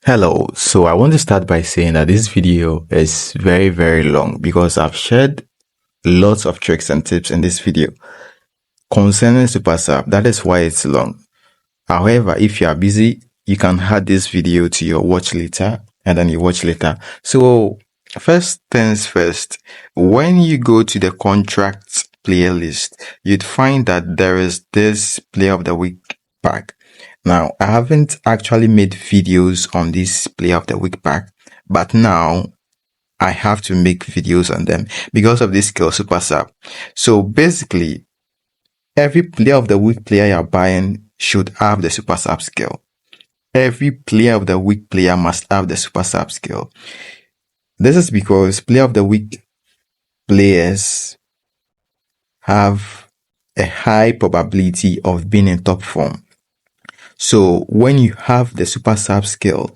Hello, so I want to start by saying that this video is very long because I've shared lots of tricks and tips in this video concerning Super Sub. That is why it's long. However, if you are busy, you can add this video to your watch later and then you watch later. So first things first, when you go to the contracts player list, you'd find that there is this player of the week pack. Now, I haven't actually made videos on this player of the week pack, but now I have to make videos on them because of this skill Super Sub. So basically, every player of the week player you're buying should have the Super Sub skill. Every player of the week player must have the Super Sub skill. This is because player of the week players have a high probability of being in top form. So when you have the Super Sub skill,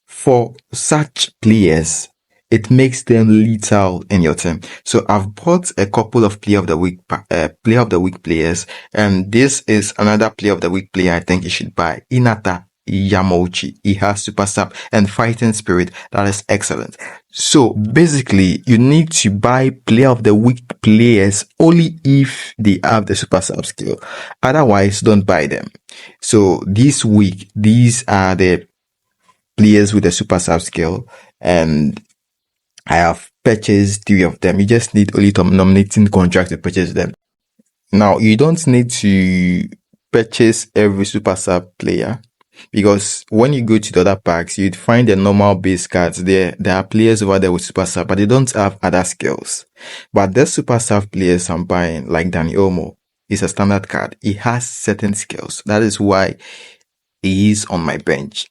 for such players, it makes them lethal in your team. So I've bought a couple of player of the week players, and this is another player of the week player I think you should buy. Inata Yamauchi. He has Super Sub and fighting spirit. That is excellent. So basically, you need to buy player of the week players only if they have the Super Sub skill. Otherwise, don't buy them. So this week, these are the players with a Super Sub skill, and I have purchased 3 of them. You just need only to nominating contract to purchase them. Now, you don't need to purchase every Super Sub player because when you go to the other packs, you'd find the normal base cards there. There are players over there with Super Sub, but they don't have other skills. But the Super Sub players I'm buying, like Danny Olmo, is a standard card. He has certain skills. That is why he is on my bench.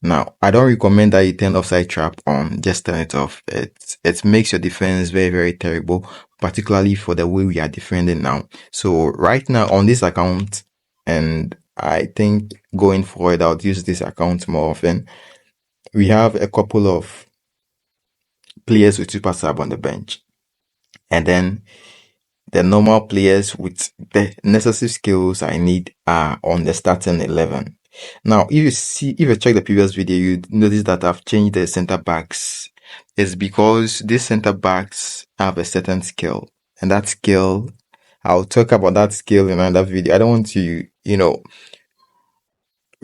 Now, I don't recommend that you turn offside trap on. Just turn it off. It makes your defense very terrible, particularly for the way we are defending now. So right now on this account, and I think going forward, I'll use this account more often. We have a couple of players with Super Sub on the bench, and then the normal players with the necessary skills I need are on the starting 11. Now, if you check the previous video, you notice that I've changed the center backs. It's because these center backs have a certain skill, and that skill, I'll talk about that skill in another video. I don't want to,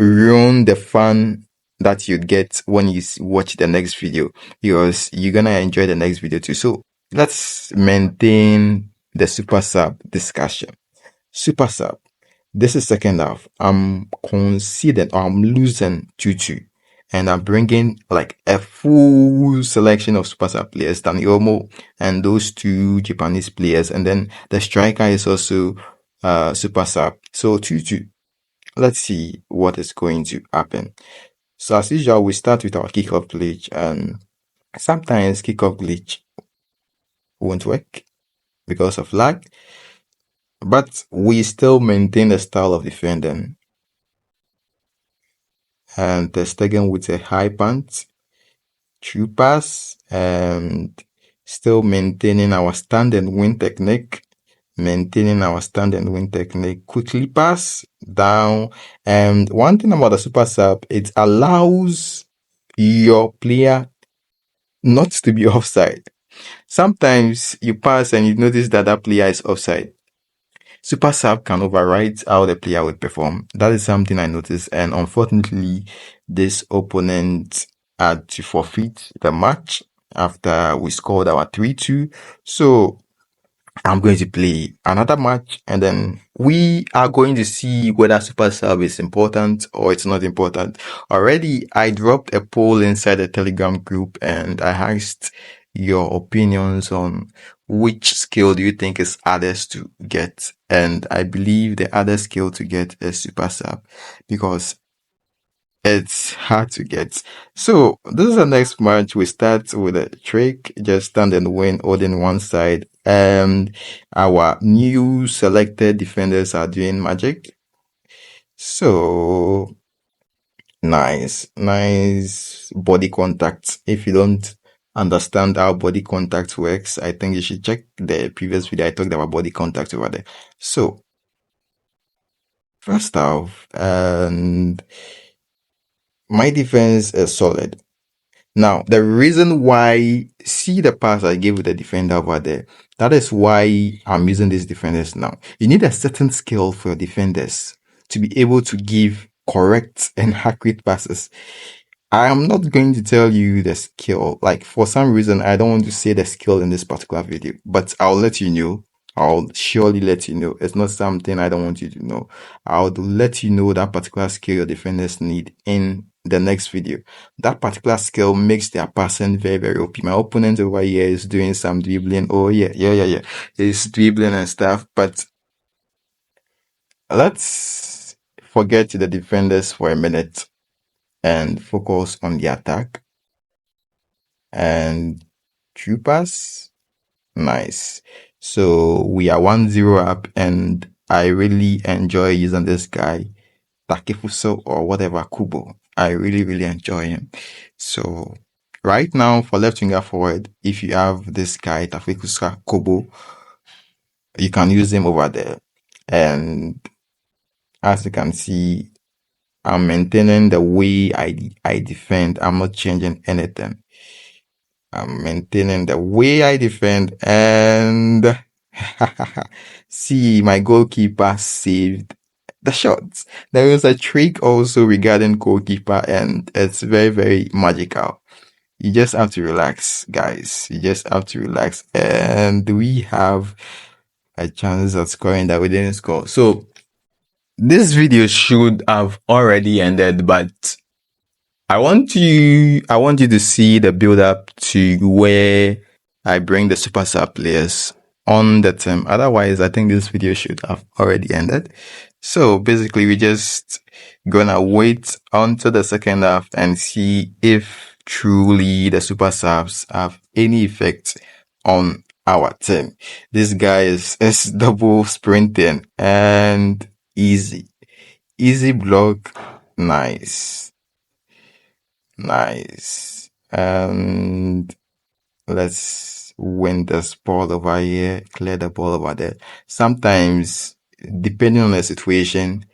ruin the fun that you get when you watch the next video, because you're gonna enjoy the next video too. So let's maintain the Super Sub discussion. Super Sub. This is second half. I'm losing 2-2. And I'm bringing like a full selection of Super Sub players, Danny Olmo and those 2 Japanese players. And then the striker is also Super Sub. So 2-2. Let's see what is going to happen. So as usual, we start with our kickoff glitch, and sometimes kickoff glitch won't work because of lag, but we still maintain the style of defending. And Ter Stegen with a high punt, true pass, and still maintaining our stand and win technique. Quickly pass down. And one thing about the Super Sub, it allows your player not to be offside. Sometimes you pass and you notice that that player is offside. Super Sub can override how the player would perform. That is something I noticed, and unfortunately, this opponent had to forfeit the match after we scored our 3-2. So I'm going to play another match, and then we are going to see whether Super Sub is important or it's not important. Already, I dropped a poll inside the Telegram group, and I asked your opinions on which skill do you think is hardest to get. And I believe the hardest skill to get is Super Sub because it's hard to get. So this is the next match. We start with a trick, just stand and win, holding one side. And our new selected defenders are doing magic. So nice body contact. If you don't understand how body contact works, I think you should check the previous video. I talked about body contact over there. So first off, and my defense is solid. Now, the reason why, see the pass I gave with the defender over there, that is why I'm using these defenders now. You need a certain skill for your defenders to be able to give correct and accurate passes. I am not going to tell you the skill. Like, for some reason, I don't want to say the skill in this particular video, but I'll let you know. I'll surely let you know. It's not something I don't want you to know. I'll let you know that particular skill your defenders need in the next video. That particular skill makes their passing very, very OP. My opponent over here is doing some dribbling. Oh, yeah. He's dribbling and stuff, but let's forget the defenders for a minute and focus on the attack. And troopers, nice. So we are 1-0 up, and I really enjoy using this guy, Takefuso or whatever, Kubo. I really, really enjoy him. So right now for left winger forward, if you have this guy, Takefuso Kubo, you can use him over there. And as you can see, I'm maintaining the way I defend. I'm not changing anything. I'm maintaining the way I defend, and see, my goalkeeper saved the shots. There is a trick also regarding goalkeeper, and it's very, very magical. You just have to relax, guys. You just have to relax, and we have a chance of scoring that we didn't score. So this video should have already ended, but I want you to see the build up to where I bring the super sub players on the team. Otherwise, I think this video should have already ended. So basically, we just gonna wait until the second half and see if truly the super subs have any effect on our team. This guy is double sprinting and easy block, nice. And let's win this ball over here, clear the ball over there. Sometimes, depending on the situation,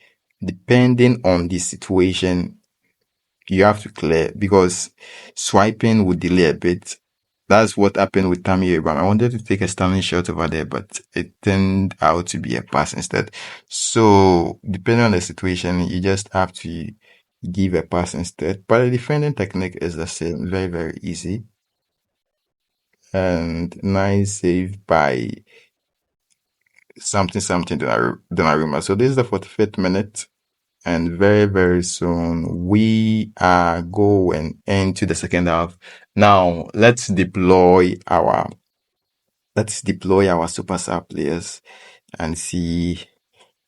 you have to clear, because swiping would delay a bit. That's what happened with Tammy Abraham. I wanted to take a standing shot over there, but it turned out to be a pass instead. So, depending on the situation, you just have to give a pass instead. But the defending technique is the same, very, very easy. And nice save by something Donnarumma. So this is the 45th minute, and very, very soon we are going into the second half. Now let's deploy our super sub players and see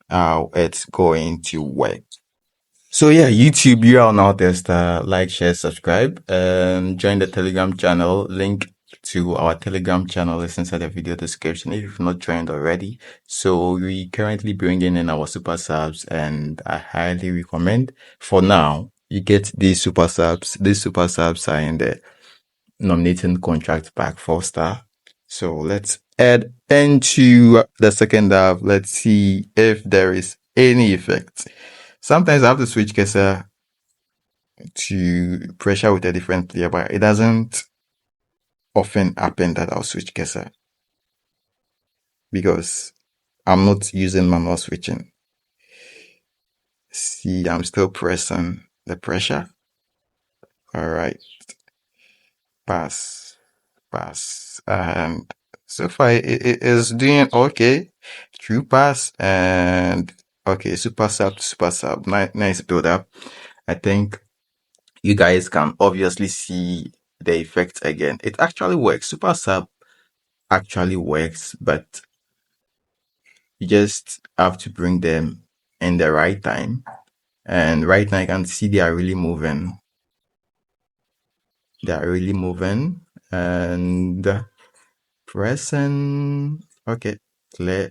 how it's going to work. So yeah, YouTube, you are now tester. Like, share, subscribe, and join the Telegram channel. Link to our Telegram channel is inside the video description if you've not joined already. So we currently bringing in our super subs, and I highly recommend, for now, you get these super subs. These super subs are in the nominating contract pack 4-star. So let's add into the second half. Let's see if there is any effect. Sometimes I have to switch cursor to pressure with a different player, but it doesn't often happen that I'll switch cursor, because I'm not using manual switching. See, I'm still pressing the pressure. All right. Pass. And so far it is doing okay. True pass, and okay, super sub. Nice build up. I think you guys can obviously see the effect again. It actually works. Super sub actually works, but you just have to bring them in the right time. And right now I can see they are really moving. And pressing. Okay, clear.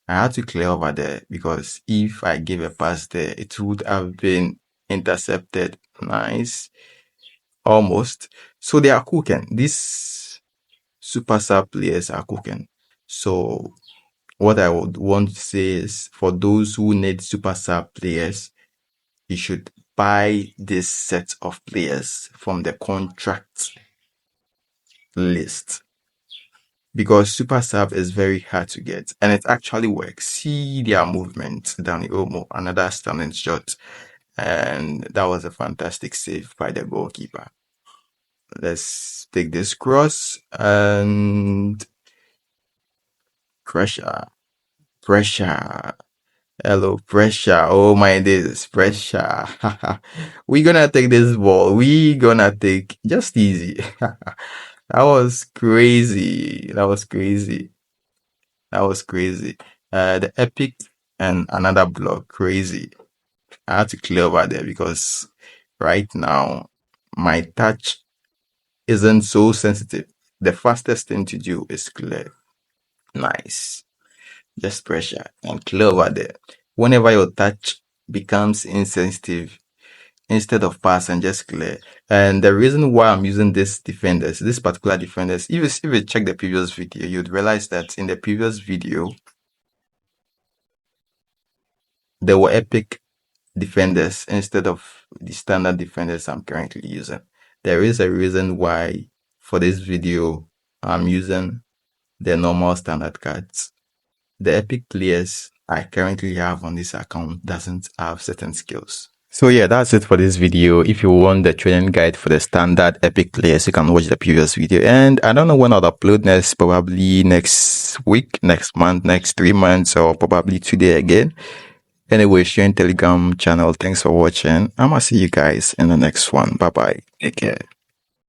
I had to clear over there, because if I gave a pass there, it would have been intercepted. Nice. Almost. So they are cooking. These super sub players are cooking. So what I would want to say is, for those who need super sub players, you should buy this set of players from the contract list, because super sub is very hard to get, and it actually works. See their movement. Danny Olmo, another stunning shot, and that was a fantastic save by the goalkeeper. Let's take this cross and pressure. Hello, pressure. Oh my days, pressure. We gonna take this ball. We gonna take just easy. That was crazy. That was crazy. That was crazy. The epic and another block, crazy. I had to clear over there because right now my touch isn't so sensitive. The fastest thing to do is clear. Nice. Just pressure and clear over there. Whenever your touch becomes insensitive, instead of pass and just clear. And the reason why I'm using this particular defenders, if you check the previous video, you'd realize that in the previous video, there were epic defenders instead of the standard defenders I'm currently using. There is a reason why for this video, I'm using the normal standard cards. The epic players I currently have on this account doesn't have certain skills. So yeah, that's it for this video. If you want the training guide for the standard epic players, you can watch the previous video. And I don't know when I'll upload next, probably next week, next month, next 3 months, or probably today again. Anyway, share in Telegram channel. Thanks for watching. I'm gonna see you guys in the next one. Bye bye. Take care.